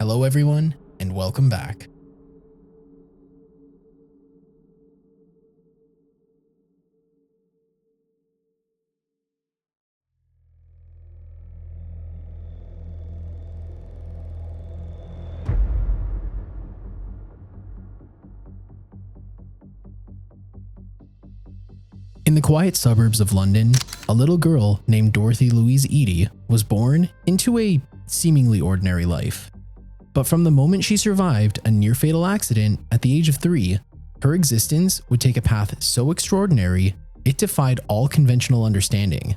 Hello everyone, and welcome back. In the quiet suburbs of London, a little girl named Dorothy Louise Eady was born into a seemingly ordinary life. But from the moment she survived a near-fatal accident at the age of 3, her existence would take a path so extraordinary it defied all conventional understanding.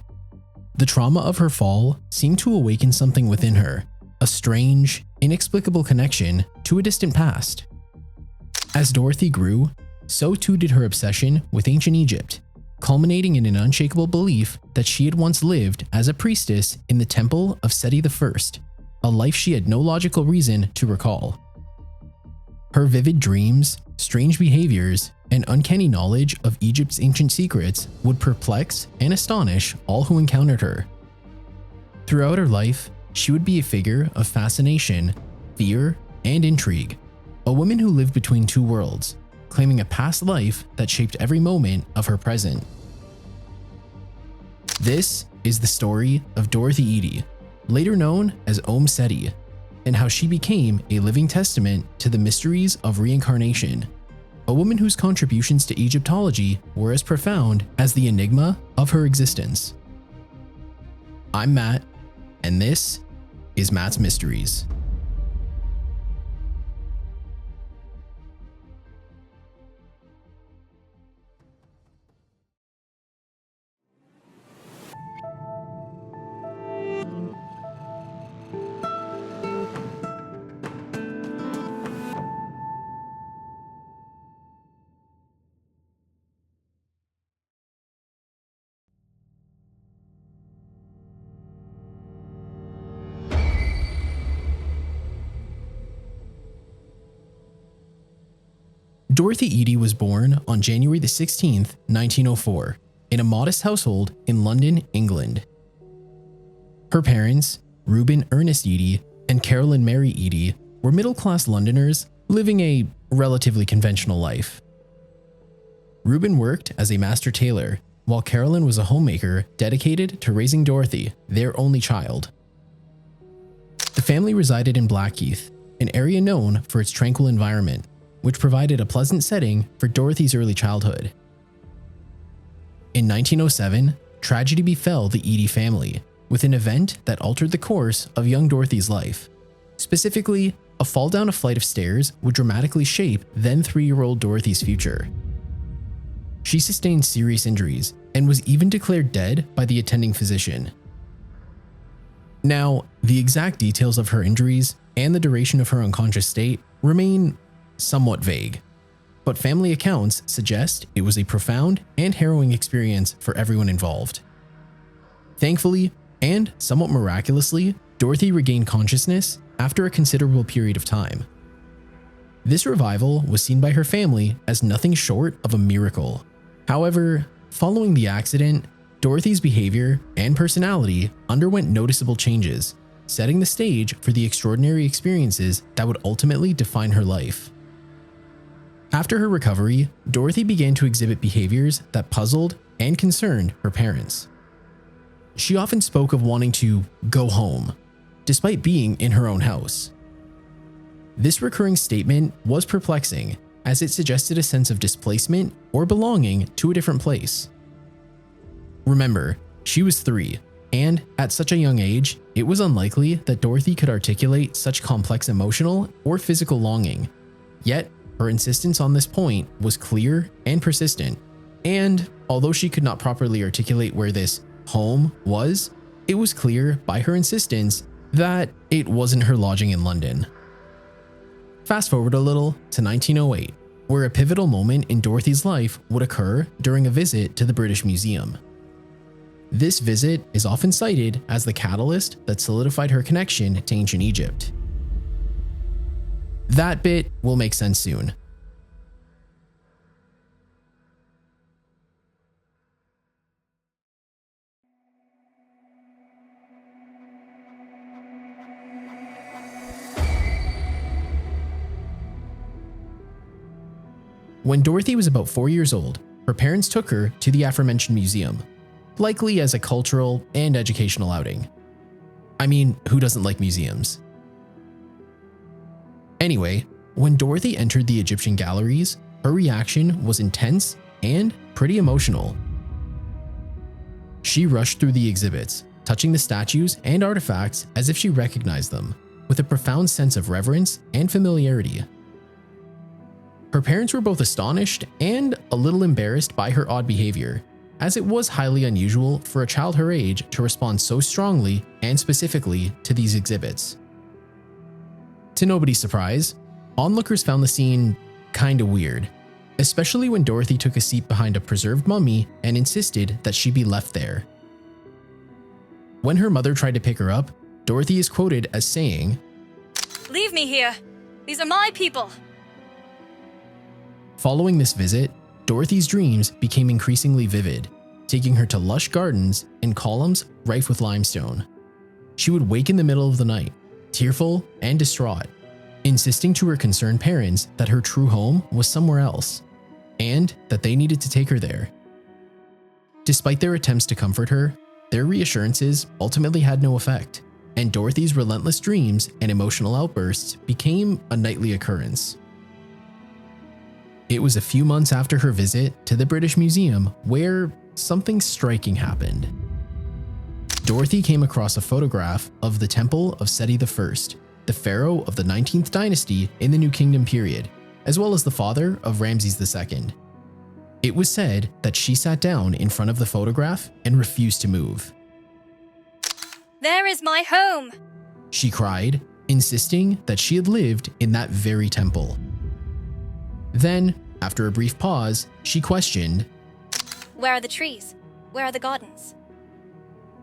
The trauma of her fall seemed to awaken something within her, a strange, inexplicable connection to a distant past. As Dorothy grew, so too did her obsession with ancient Egypt, culminating in an unshakable belief that she had once lived as a priestess in the Temple of Seti I, a life she had no logical reason to recall. Her vivid dreams, strange behaviors, and uncanny knowledge of Egypt's ancient secrets would perplex and astonish all who encountered her. Throughout her life, she would be a figure of fascination, fear, and intrigue, a woman who lived between two worlds, claiming a past life that shaped every moment of her present. This is the story of Dorothy Eady, later known as Omm Sety, and how she became a living testament to the mysteries of reincarnation, a woman whose contributions to Egyptology were as profound as the enigma of her existence. I'm Matt, and this is Matt's Mysteries. Dorothy Eady was born on January 16, 1904, in a modest household in London, England. Her parents, Reuben Ernest Eady and Carolyn Mary Eady, were middle-class Londoners living a relatively conventional life. Reuben worked as a master tailor, while Carolyn was a homemaker dedicated to raising Dorothy, their only child. The family resided in Blackheath, an area known for its tranquil environment, which provided a pleasant setting for Dorothy's early childhood. In 1907, tragedy befell the Eady family, with an event that altered the course of young Dorothy's life. Specifically, a fall down a flight of stairs would dramatically shape then 3-year-old Dorothy's future. She sustained serious injuries and was even declared dead by the attending physician. Now, the exact details of her injuries and the duration of her unconscious state remain somewhat vague, but family accounts suggest it was a profound and harrowing experience for everyone involved. Thankfully, and somewhat miraculously, Dorothy regained consciousness after a considerable period of time. This revival was seen by her family as nothing short of a miracle. However, following the accident, Dorothy's behavior and personality underwent noticeable changes, setting the stage for the extraordinary experiences that would ultimately define her life. After her recovery, Dorothy began to exhibit behaviors that puzzled and concerned her parents. She often spoke of wanting to go home, despite being in her own house. This recurring statement was perplexing, as it suggested a sense of displacement or belonging to a different place. Remember, she was 3, and at such a young age, it was unlikely that Dorothy could articulate such complex emotional or physical longing. Yet, her insistence on this point was clear and persistent, and although she could not properly articulate where this home was, it was clear by her insistence that it wasn't her lodging in London. Fast forward a little to 1908, where a pivotal moment in Dorothy's life would occur during a visit to the British Museum. This visit is often cited as the catalyst that solidified her connection to ancient Egypt. That bit will make sense soon. When Dorothy was about 4 years old, her parents took her to the aforementioned museum, likely as a cultural and educational outing. I mean, who doesn't like museums? Anyway, when Dorothy entered the Egyptian galleries, her reaction was intense and pretty emotional. She rushed through the exhibits, touching the statues and artifacts as if she recognized them, with a profound sense of reverence and familiarity. Her parents were both astonished and a little embarrassed by her odd behavior, as it was highly unusual for a child her age to respond so strongly and specifically to these exhibits. To nobody's surprise, onlookers found the scene kinda weird, especially when Dorothy took a seat behind a preserved mummy and insisted that she be left there. When her mother tried to pick her up, Dorothy is quoted as saying, "Leave me here. These are my people." Following this visit, Dorothy's dreams became increasingly vivid, taking her to lush gardens and columns rife with limestone. She would wake in the middle of the night, tearful and distraught, insisting to her concerned parents that her true home was somewhere else, and that they needed to take her there. Despite their attempts to comfort her, their reassurances ultimately had no effect, and Dorothy's relentless dreams and emotional outbursts became a nightly occurrence. It was a few months after her visit to the British Museum where something striking happened. Dorothy came across a photograph of the Temple of Seti I, the pharaoh of the 19th dynasty in the New Kingdom period, as well as the father of Ramses II. It was said that she sat down in front of the photograph and refused to move. "There is my home," she cried, insisting that she had lived in that very temple. Then, after a brief pause, she questioned, "Where are the trees? Where are the gardens?"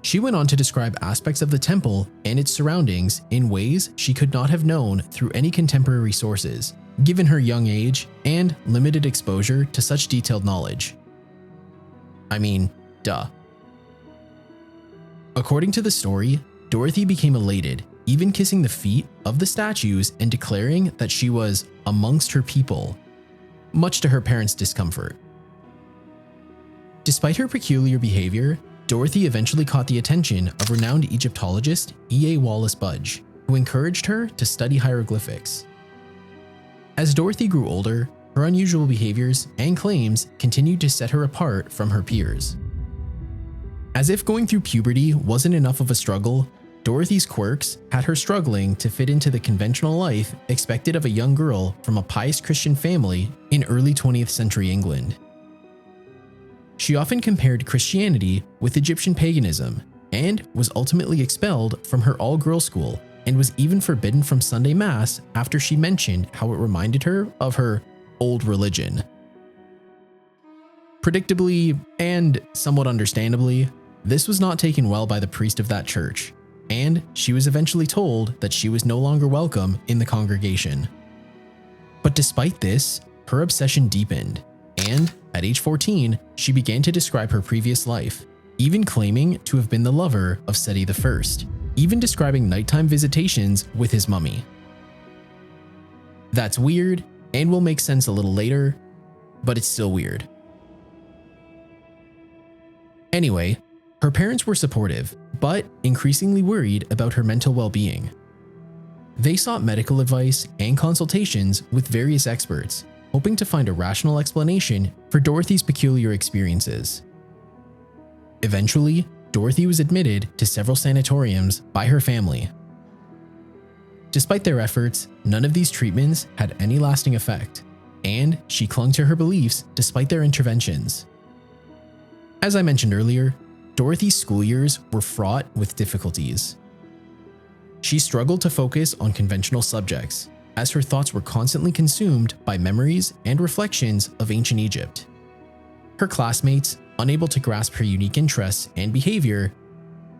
She went on to describe aspects of the temple and its surroundings in ways she could not have known through any contemporary sources, given her young age and limited exposure to such detailed knowledge. I mean, duh. According to the story, Dorothy became elated, even kissing the feet of the statues and declaring that she was amongst her people, much to her parents' discomfort. Despite her peculiar behavior, Dorothy eventually caught the attention of renowned Egyptologist E.A. Wallace Budge, who encouraged her to study hieroglyphics. As Dorothy grew older, her unusual behaviors and claims continued to set her apart from her peers. As if going through puberty wasn't enough of a struggle, Dorothy's quirks had her struggling to fit into the conventional life expected of a young girl from a pious Christian family in early 20th century England. She often compared Christianity with Egyptian paganism and was ultimately expelled from her all-girls school and was even forbidden from Sunday Mass after she mentioned how it reminded her of her old religion. Predictably, and somewhat understandably, this was not taken well by the priest of that church, and she was eventually told that she was no longer welcome in the congregation. But despite this, her obsession deepened, and at age 14, she began to describe her previous life, even claiming to have been the lover of Seti I, even describing nighttime visitations with his mummy. That's weird, and will make sense a little later, but it's still weird. Anyway, her parents were supportive, but increasingly worried about her mental well-being. They sought medical advice and consultations with various experts, hoping to find a rational explanation for Dorothy's peculiar experiences. Eventually, Dorothy was admitted to several sanatoriums by her family. Despite their efforts, none of these treatments had any lasting effect, and she clung to her beliefs despite their interventions. As I mentioned earlier, Dorothy's school years were fraught with difficulties. She struggled to focus on conventional subjects, as her thoughts were constantly consumed by memories and reflections of ancient Egypt. Her classmates, unable to grasp her unique interests and behavior,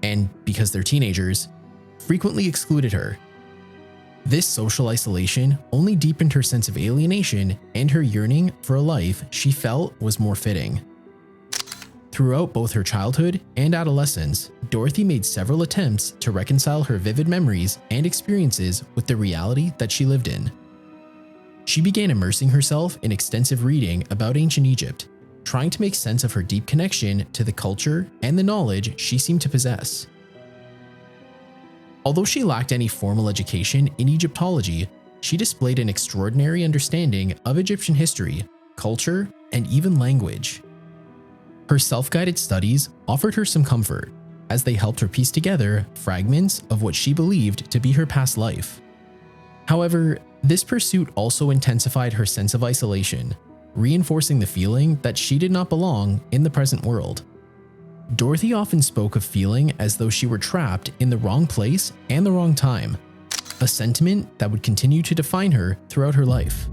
and because they're teenagers, frequently excluded her. This social isolation only deepened her sense of alienation and her yearning for a life she felt was more fitting. Throughout both her childhood and adolescence, Dorothy made several attempts to reconcile her vivid memories and experiences with the reality that she lived in. She began immersing herself in extensive reading about ancient Egypt, trying to make sense of her deep connection to the culture and the knowledge she seemed to possess. Although she lacked any formal education in Egyptology, she displayed an extraordinary understanding of Egyptian history, culture, and even language. Her self-guided studies offered her some comfort, as they helped her piece together fragments of what she believed to be her past life. However, this pursuit also intensified her sense of isolation, reinforcing the feeling that she did not belong in the present world. Dorothy often spoke of feeling as though she were trapped in the wrong place and the wrong time, a sentiment that would continue to define her throughout her life.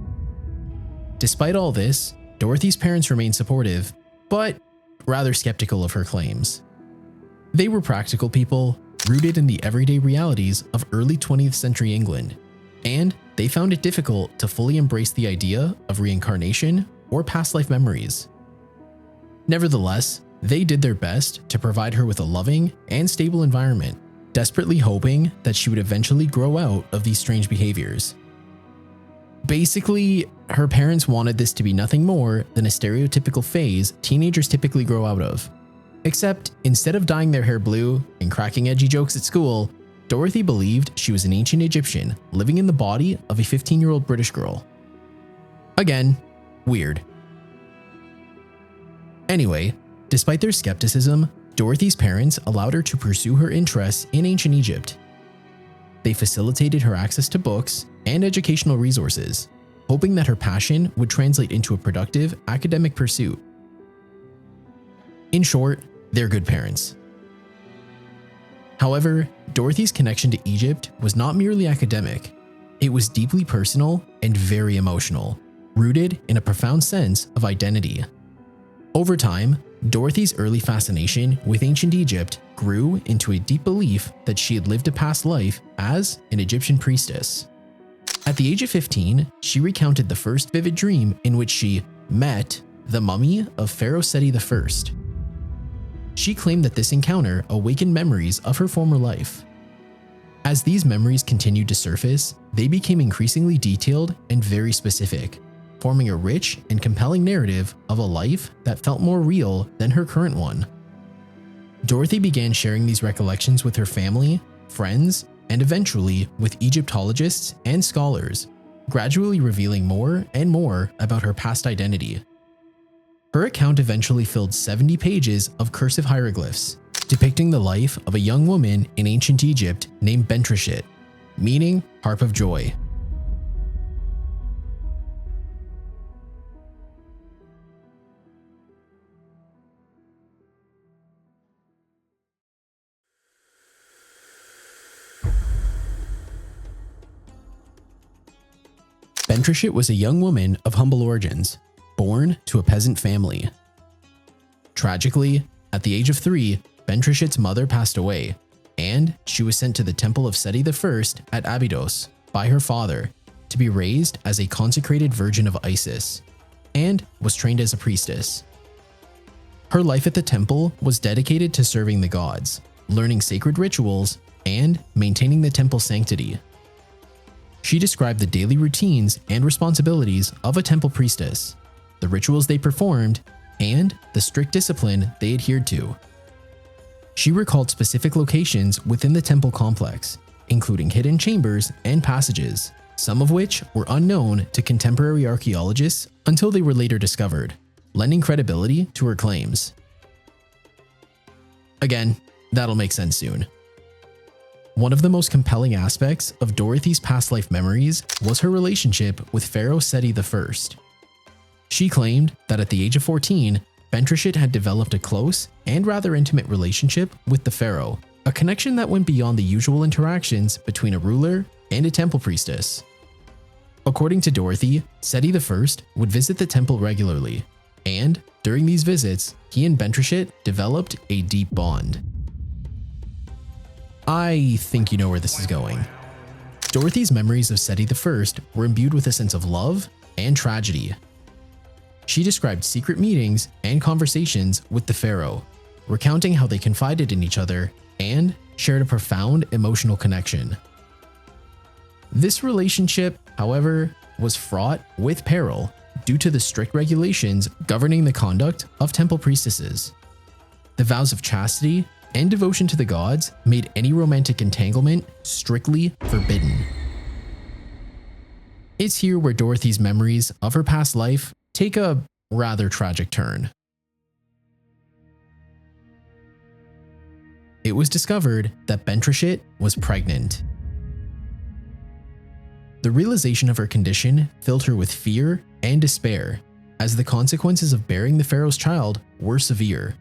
Despite all this, Dorothy's parents remained supportive, but rather skeptical of her claims. They were practical people, rooted in the everyday realities of early 20th century England, and they found it difficult to fully embrace the idea of reincarnation or past life memories. Nevertheless, they did their best to provide her with a loving and stable environment, desperately hoping that she would eventually grow out of these strange behaviors. Basically, her parents wanted this to be nothing more than a stereotypical phase teenagers typically grow out of. Except, instead of dyeing their hair blue and cracking edgy jokes at school, Dorothy believed she was an ancient Egyptian living in the body of a 15-year-old British girl. Again, weird. Anyway, despite their skepticism, Dorothy's parents allowed her to pursue her interests in ancient Egypt. They facilitated her access to books and educational resources, hoping that her passion would translate into a productive academic pursuit. In short, they're good parents. However, Dorothy's connection to Egypt was not merely academic. It was deeply personal and very emotional, rooted in a profound sense of identity. Over time, Dorothy's early fascination with ancient Egypt grew into a deep belief that she had lived a past life as an Egyptian priestess. At the age of 15, she recounted the first vivid dream in which she met the mummy of Pharaoh Seti I. She claimed that this encounter awakened memories of her former life. As these memories continued to surface, they became increasingly detailed and very specific, forming a rich and compelling narrative of a life that felt more real than her current one. Dorothy began sharing these recollections with her family, friends, and eventually with Egyptologists and scholars, gradually revealing more and more about her past identity. Her account eventually filled 70 pages of cursive hieroglyphs, depicting the life of a young woman in ancient Egypt named Bentreshyt, meaning harp of joy. Bentreshyt was a young woman of humble origins, born to a peasant family. Tragically, at the age of 3, Bentreshyt's mother passed away, and she was sent to the Temple of Seti I at Abydos by her father to be raised as a consecrated virgin of Isis, and was trained as a priestess. Her life at the temple was dedicated to serving the gods, learning sacred rituals, and maintaining the temple's sanctity. She described the daily routines and responsibilities of a temple priestess, the rituals they performed, and the strict discipline they adhered to. She recalled specific locations within the temple complex, including hidden chambers and passages, some of which were unknown to contemporary archaeologists until they were later discovered, lending credibility to her claims. Again, that'll make sense soon. One of the most compelling aspects of Dorothy's past life memories was her relationship with Pharaoh Seti I. She claimed that at the age of 14, Bentreshyt had developed a close and rather intimate relationship with the pharaoh, a connection that went beyond the usual interactions between a ruler and a temple priestess. According to Dorothy, Seti I would visit the temple regularly, and during these visits, he and Bentreshyt developed a deep bond. I think you know where this is going. Dorothy's memories of Seti I were imbued with a sense of love and tragedy. She described secret meetings and conversations with the pharaoh, recounting how they confided in each other and shared a profound emotional connection. This relationship, however, was fraught with peril due to the strict regulations governing the conduct of temple priestesses. The vows of chastity and devotion to the gods made any romantic entanglement strictly forbidden. It's here where Dorothy's memories of her past life take a rather tragic turn. It was discovered that Bentreshyt was pregnant. The realization of her condition filled her with fear and despair, as the consequences of bearing the pharaoh's child were severe.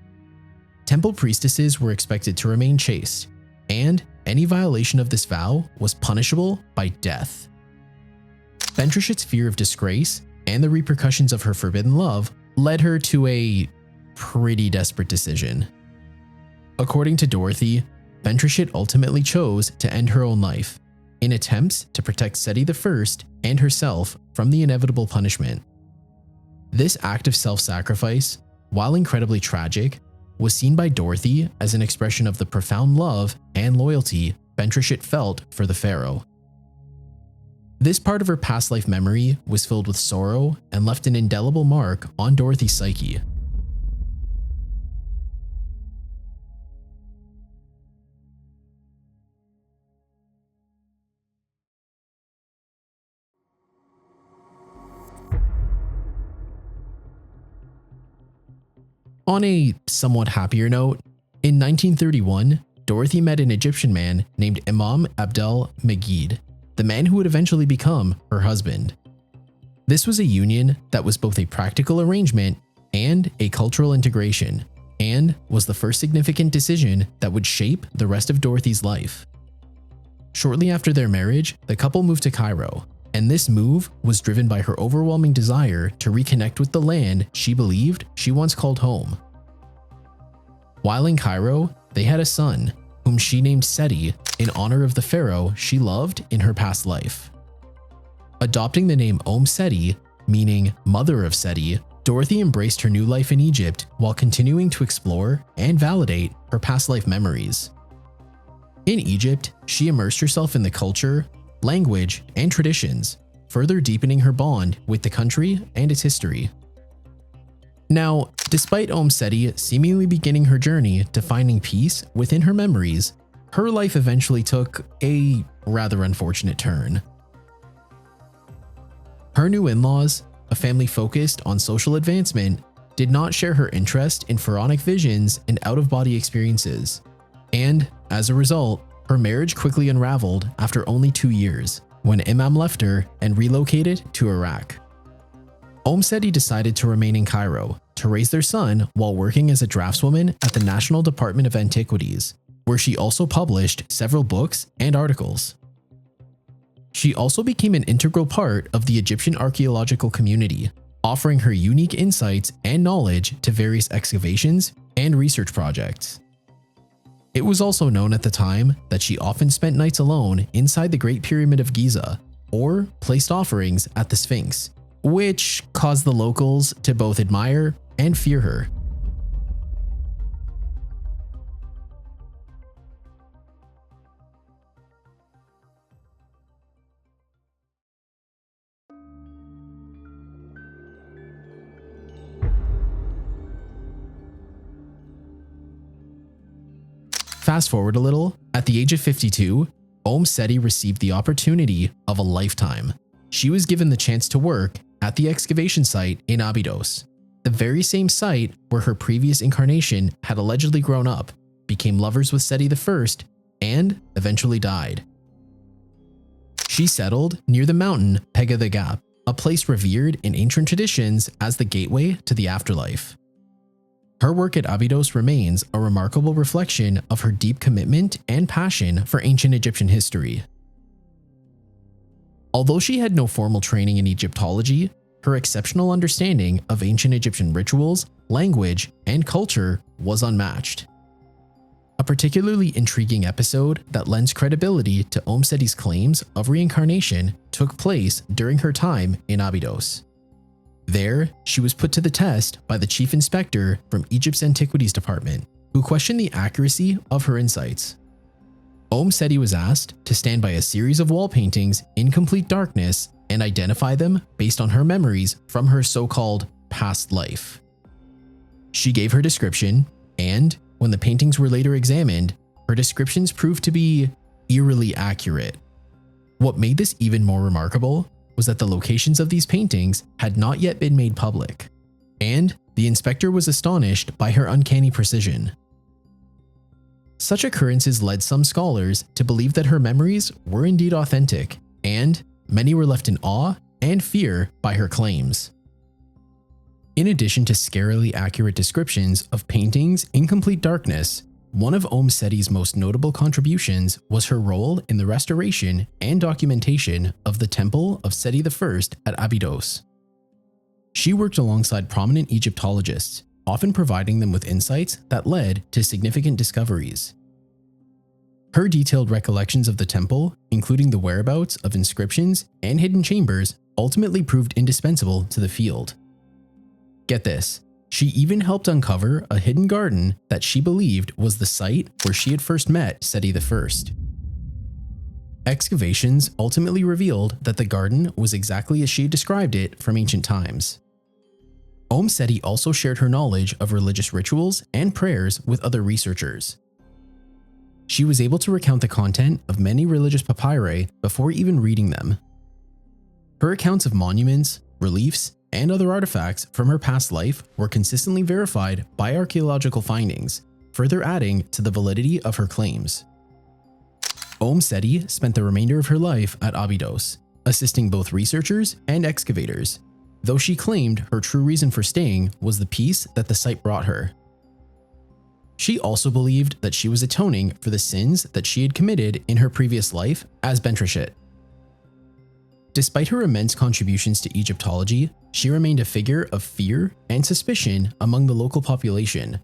Temple priestesses were expected to remain chaste, and any violation of this vow was punishable by death. Bentreshyt's fear of disgrace and the repercussions of her forbidden love led her to a pretty desperate decision. According to Dorothy, Bentreshyt ultimately chose to end her own life in attempts to protect Seti I and herself from the inevitable punishment. This act of self-sacrifice, while incredibly tragic, was seen by Dorothy as an expression of the profound love and loyalty Bentreshyt felt for the pharaoh. This part of her past life memory was filled with sorrow and left an indelible mark on Dorothy's psyche. On a somewhat happier note, in 1931, Dorothy met an Egyptian man named Imam Abdel Meguid, the man who would eventually become her husband. This was a union that was both a practical arrangement and a cultural integration, and was the first significant decision that would shape the rest of Dorothy's life. Shortly after their marriage, the couple moved to Cairo, and this move was driven by her overwhelming desire to reconnect with the land she believed she once called home. While in Cairo, they had a son, whom she named Seti in honor of the pharaoh she loved in her past life. Adopting the name Omm Sety, meaning Mother of Seti, Dorothy embraced her new life in Egypt while continuing to explore and validate her past life memories. In Egypt, she immersed herself in the culture, language, and traditions, further deepening her bond with the country and its history. Now, despite Omm Sety seemingly beginning her journey to finding peace within her memories, her life eventually took a rather unfortunate turn. Her new in-laws, a family focused on social advancement, did not share her interest in pharaonic visions and out-of-body experiences, and as a result, her marriage quickly unraveled after only 2 years, when Imam left her and relocated to Iraq. Omm Sety decided to remain in Cairo to raise their son while working as a draftswoman at the National Department of Antiquities, where she also published several books and articles. She also became an integral part of the Egyptian archaeological community, offering her unique insights and knowledge to various excavations and research projects. It was also known at the time that she often spent nights alone inside the Great Pyramid of Giza, or placed offerings at the Sphinx, which caused the locals to both admire and fear her. Fast forward a little, at the age of 52, Omm Sety received the opportunity of a lifetime. She was given the chance to work at the excavation site in Abydos, the very same site where her previous incarnation had allegedly grown up, became lovers with Seti I, and eventually died. She settled near the mountain Pega the Gap, a place revered in ancient traditions as the gateway to the afterlife. Her work at Abydos remains a remarkable reflection of her deep commitment and passion for ancient Egyptian history. Although she had no formal training in Egyptology, her exceptional understanding of ancient Egyptian rituals, language, and culture was unmatched. A particularly intriguing episode that lends credibility to Omm Sety's claims of reincarnation took place during her time in Abydos. There, she was put to the test by the chief inspector from Egypt's Antiquities Department, who questioned the accuracy of her insights. Omm Sety was asked to stand by a series of wall paintings in complete darkness and identify them based on her memories from her so-called past life. She gave her description, and when the paintings were later examined, her descriptions proved to be eerily accurate. What made this even more remarkable was that the locations of these paintings had not yet been made public, and the inspector was astonished by her uncanny precision. Such occurrences led some scholars to believe that her memories were indeed authentic, and many were left in awe and fear by her claims. In addition to scarily accurate descriptions of paintings in complete darkness, one of Omm Seti's most notable contributions was her role in the restoration and documentation of the Temple of Seti I at Abydos. She worked alongside prominent Egyptologists, often providing them with insights that led to significant discoveries. Her detailed recollections of the temple, including the whereabouts of inscriptions and hidden chambers, ultimately proved indispensable to the field. Get this, she even helped uncover a hidden garden that she believed was the site where she had first met Seti I. Excavations ultimately revealed that the garden was exactly as she described it from ancient times. Omm Sety also shared her knowledge of religious rituals and prayers with other researchers. She was able to recount the content of many religious papyri before even reading them. Her accounts of monuments, reliefs, and other artifacts from her past life were consistently verified by archaeological findings, further adding to the validity of her claims. Omm Sety spent the remainder of her life at Abydos, assisting both researchers and excavators, though she claimed her true reason for staying was the peace that the site brought her. She also believed that she was atoning for the sins that she had committed in her previous life as Bentreshyt. Despite her immense contributions to Egyptology, she remained a figure of fear and suspicion among the local population.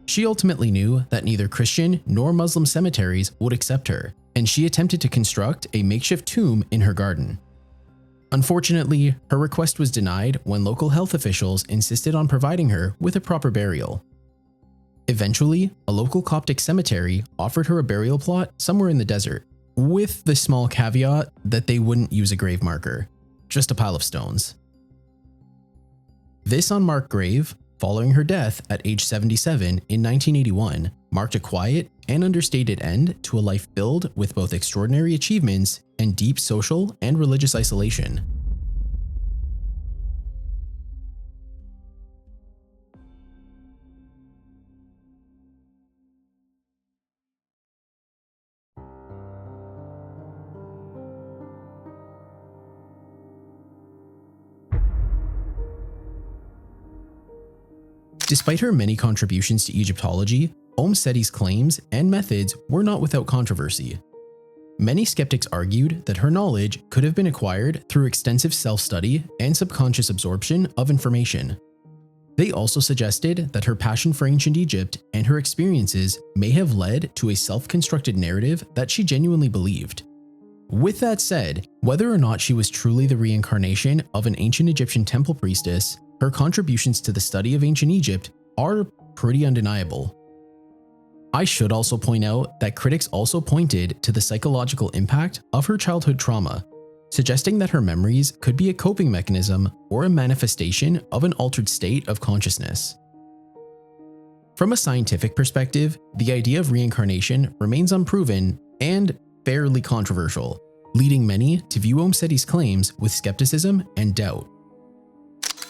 She ultimately knew that neither Christian nor Muslim cemeteries would accept her, and she attempted to construct a makeshift tomb in her garden. Unfortunately, her request was denied when local health officials insisted on providing her with a proper burial. Eventually, a local Coptic cemetery offered her a burial plot somewhere in the desert, with the small caveat that they wouldn't use a grave marker, just a pile of stones. This unmarked grave, following her death at age 77 in 1981, marked a quiet and understated end to a life filled with both extraordinary achievements and deep social and religious isolation. Despite her many contributions to Egyptology, Omm Seti's claims and methods were not without controversy. Many skeptics argued that her knowledge could have been acquired through extensive self-study and subconscious absorption of information. They also suggested that her passion for ancient Egypt and her experiences may have led to a self-constructed narrative that she genuinely believed. With that said, whether or not she was truly the reincarnation of an ancient Egyptian temple priestess, her contributions to the study of ancient Egypt are pretty undeniable. I should also point out that critics also pointed to the psychological impact of her childhood trauma, suggesting that her memories could be a coping mechanism or a manifestation of an altered state of consciousness. From a scientific perspective, the idea of reincarnation remains unproven and fairly controversial, leading many to view Omm Seti's claims with skepticism and doubt.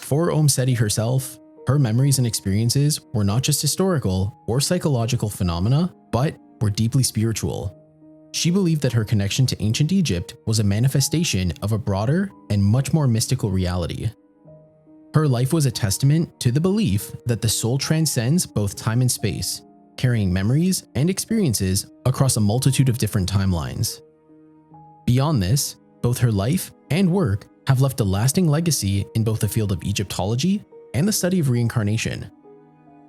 For Omm Sety herself, her memories and experiences were not just historical or psychological phenomena, but were deeply spiritual. She believed that her connection to ancient Egypt was a manifestation of a broader and much more mystical reality. Her life was a testament to the belief that the soul transcends both time and space, carrying memories and experiences across a multitude of different timelines. Beyond this, both her life and work have left a lasting legacy in both the field of Egyptology and the study of reincarnation.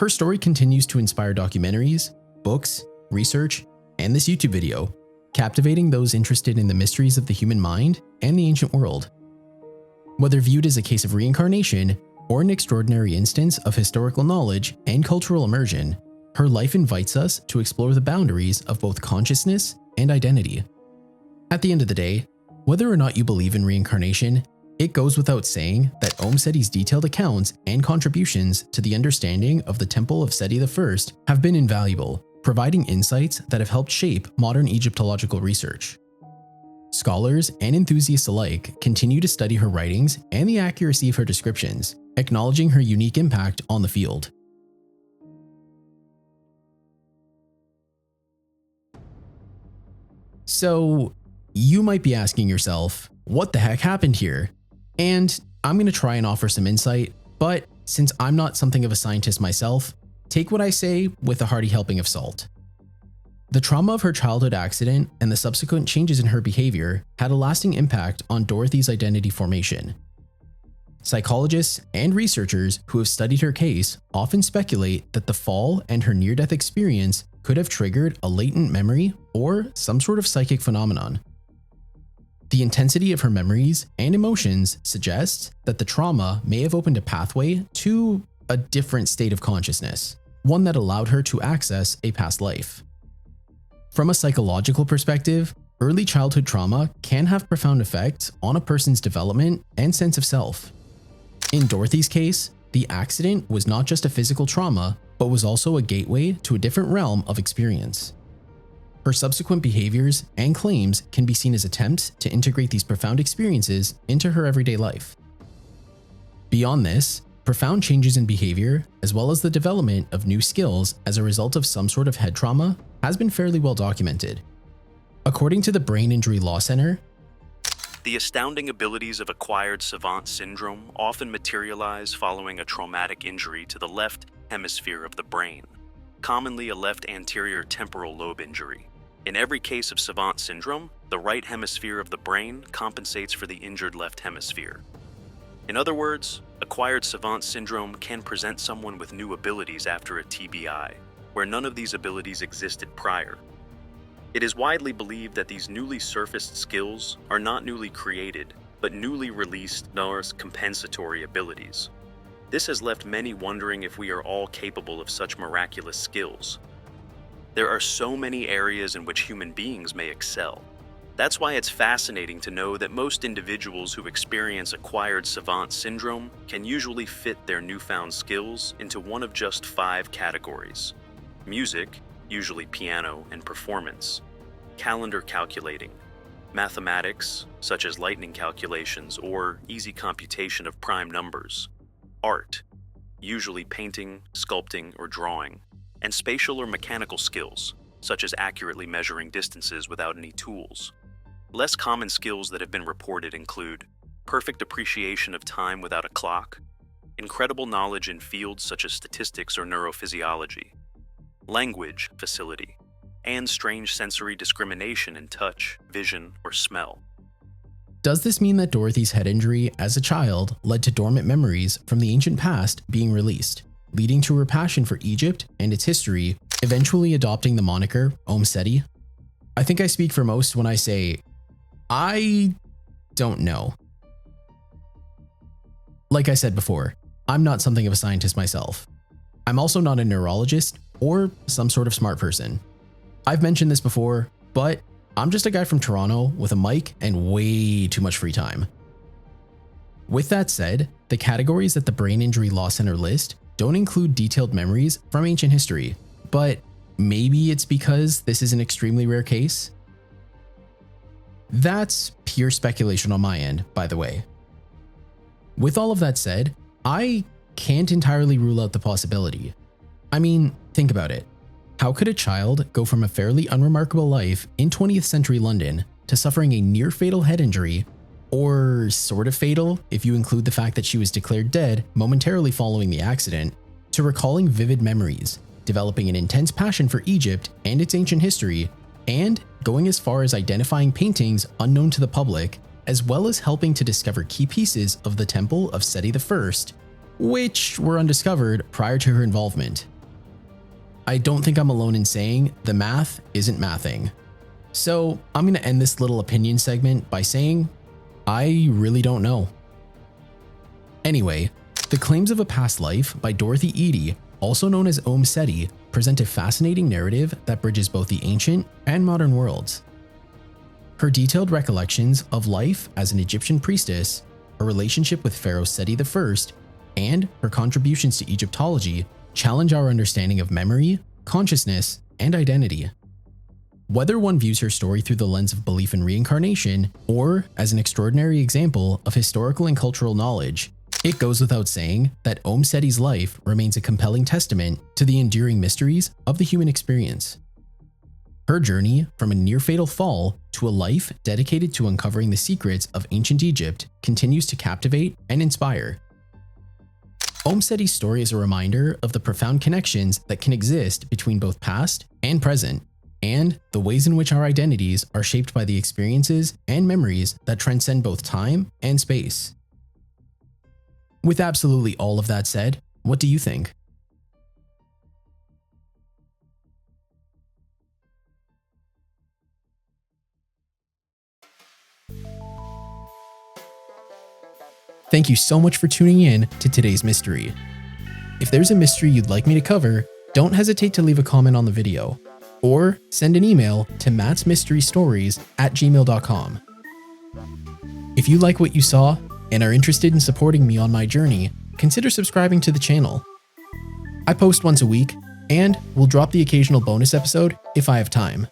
Her story continues to inspire documentaries, books, research, and this YouTube video, captivating those interested in the mysteries of the human mind and the ancient world. Whether viewed as a case of reincarnation or an extraordinary instance of historical knowledge and cultural immersion, her life invites us to explore the boundaries of both consciousness and identity. At the end of the day, Whether or not you believe in reincarnation, it goes without saying that Omm Seti's detailed accounts and contributions to the understanding of the Temple of Seti I have been invaluable, providing insights that have helped shape modern Egyptological research. Scholars and enthusiasts alike continue to study her writings and the accuracy of her descriptions, acknowledging her unique impact on the field. So, you might be asking yourself, what the heck happened here? And I'm going to try and offer some insight, but since I'm not something of a scientist myself, take what I say with a hearty helping of salt. The trauma of her childhood accident and the subsequent changes in her behavior had a lasting impact on Dorothy's identity formation. Psychologists and researchers who have studied her case often speculate that the fall and her near-death experience could have triggered a latent memory or some sort of psychic phenomenon. The intensity of her memories and emotions suggests that the trauma may have opened a pathway to a different state of consciousness, one that allowed her to access a past life. From a psychological perspective, early childhood trauma can have profound effects on a person's development and sense of self. In Dorothy's case, the accident was not just a physical trauma, but was also a gateway to a different realm of experience. Her subsequent behaviors and claims can be seen as attempts to integrate these profound experiences into her everyday life. Beyond this, profound changes in behavior, as well as the development of new skills as a result of some sort of head trauma, has been fairly well documented. According to the Brain Injury Law Center, the astounding abilities of acquired savant syndrome often materialize following a traumatic injury to the left hemisphere of the brain, commonly a left anterior temporal lobe injury. In every case of savant syndrome, the right hemisphere of the brain compensates for the injured left hemisphere. In other words, acquired savant syndrome can present someone with new abilities after a TBI, where none of these abilities existed prior. It is widely believed that these newly surfaced skills are not newly created, but newly released Norse compensatory abilities. This has left many wondering if we are all capable of such miraculous skills. There are so many areas in which human beings may excel. That's why it's fascinating to know that most individuals who experience acquired savant syndrome can usually fit their newfound skills into one of just 5 categories: music, usually piano and performance; calendar calculating; mathematics, such as lightning calculations or easy computation of prime numbers; art, usually painting, sculpting, or drawing; and spatial or mechanical skills, such as accurately measuring distances without any tools. Less common skills that have been reported include perfect appreciation of time without a clock, incredible knowledge in fields such as statistics or neurophysiology, language facility, and strange sensory discrimination in touch, vision, or smell. Does this mean that Dorothy's head injury as a child led to dormant memories from the ancient past being released, leading to her passion for Egypt and its history, eventually adopting the moniker Omm Sety? I think I speak for most when I say, I don't know. Like I said before, I'm not something of a scientist myself. I'm also not a neurologist or some sort of smart person. I've mentioned this before, but I'm just a guy from Toronto with a mic and way too much free time. With that said, the categories that the Brain Injury Law Center list don't include detailed memories from ancient history, but maybe it's because this is an extremely rare case? That's pure speculation on my end, by the way. With all of that said, I can't entirely rule out the possibility. I mean, think about it. How could a child go from a fairly unremarkable life in 20th century London to suffering a near-fatal head injury, or sort of fatal if you include the fact that she was declared dead momentarily following the accident, to recalling vivid memories, developing an intense passion for Egypt and its ancient history, and going as far as identifying paintings unknown to the public, as well as helping to discover key pieces of the Temple of Seti I, which were undiscovered prior to her involvement. I don't think I'm alone in saying the math isn't mathing. So I'm going to end this little opinion segment by saying, I really don't know. Anyway, the claims of a past life by Dorothy Eady, also known as Omm Sety, present a fascinating narrative that bridges both the ancient and modern worlds. Her detailed recollections of life as an Egyptian priestess, her relationship with Pharaoh Seti I, and her contributions to Egyptology challenge our understanding of memory, consciousness, and identity. Whether one views her story through the lens of belief in reincarnation or as an extraordinary example of historical and cultural knowledge, it goes without saying that Omm Seti's life remains a compelling testament to the enduring mysteries of the human experience. Her journey from a near-fatal fall to a life dedicated to uncovering the secrets of ancient Egypt continues to captivate and inspire. Omm Seti's story is a reminder of the profound connections that can exist between both past and present, and the ways in which our identities are shaped by the experiences and memories that transcend both time and space. With absolutely all of that said, what do you think? Thank you so much for tuning in to today's mystery. If there's a mystery you'd like me to cover, don't hesitate to leave a comment on the video, or send an email to mattsmysterystories@gmail.com. If you like what you saw and are interested in supporting me on my journey, consider subscribing to the channel. I post once a week, and will drop the occasional bonus episode if I have time.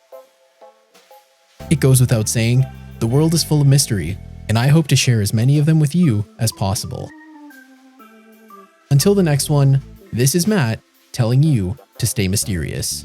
It goes without saying, the world is full of mystery, and I hope to share as many of them with you as possible. Until the next one, this is Matt telling you to stay mysterious.